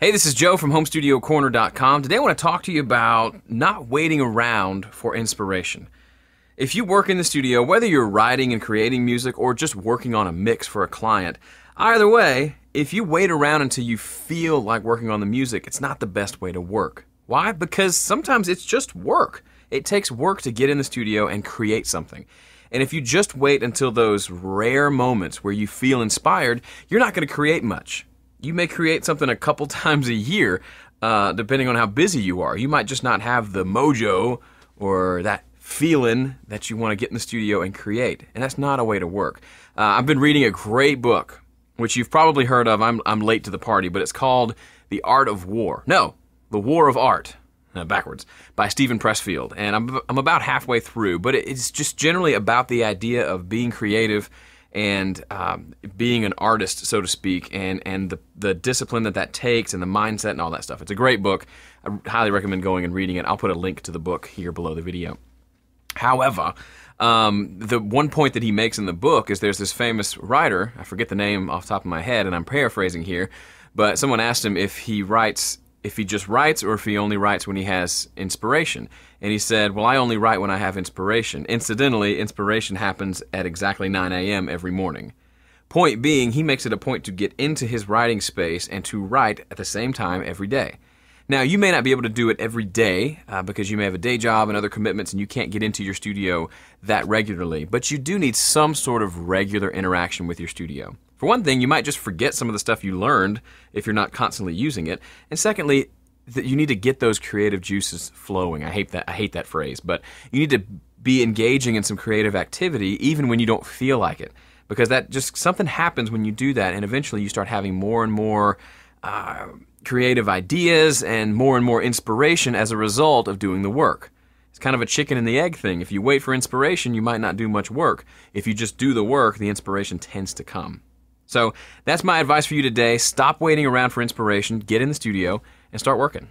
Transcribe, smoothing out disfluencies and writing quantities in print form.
Hey, this is Joe from HomeStudioCorner.com. Today I want to talk to you about not waiting around for inspiration. If you work in the studio, whether you're writing and creating music or just working on a mix for a client, either way, if you wait around until you feel like working on the music, it's not the best way to work. Why? Because sometimes it's just work. It takes work to get in the studio and create something. And if you just wait until those rare moments where you feel inspired, you're not going to create much. You may create something a couple times a year, depending on how busy you are. You might just not have the mojo or that feeling that you want to get in the studio and create. And that's not a way to work. I've been reading a great book, which you've probably heard of. I'm late to the party, but it's called The Art of War. No, The War of Art. Backwards, by Steven Pressfield. And I'm about halfway through, but it's just generally about the idea of being creative and being an artist, so to speak, and the discipline that takes and the mindset and all that stuff. It's a great book. I highly recommend going and reading it. I'll put a link to the book here below the video. However, the one point that he makes in the book is there's this famous writer, I forget the name off the top of my head, and I'm paraphrasing here, but someone asked him if he just writes or if he only writes when he has inspiration. And he said, well, I only write when I have inspiration. Incidentally, inspiration happens at exactly 9 a.m. every morning. Point being, he makes it a point to get into his writing space and to write at the same time every day. Now, you may not be able to do it every day because you may have a day job and other commitments and you can't get into your studio that regularly, but you do need some sort of regular interaction with your studio. For one thing, you might just forget some of the stuff you learned if you're not constantly using it. And secondly, that you need to get those creative juices flowing. I hate that phrase, but you need to be engaging in some creative activity even when you don't feel like it. Because that just something happens when you do that, and eventually you start having more and more creative ideas and more inspiration as a result of doing the work. It's kind of a chicken and the egg thing. If you wait for inspiration, you might not do much work. If you just do the work, the inspiration tends to come. So that's my advice for you today. Stop waiting around for inspiration, get in the studio, and start working.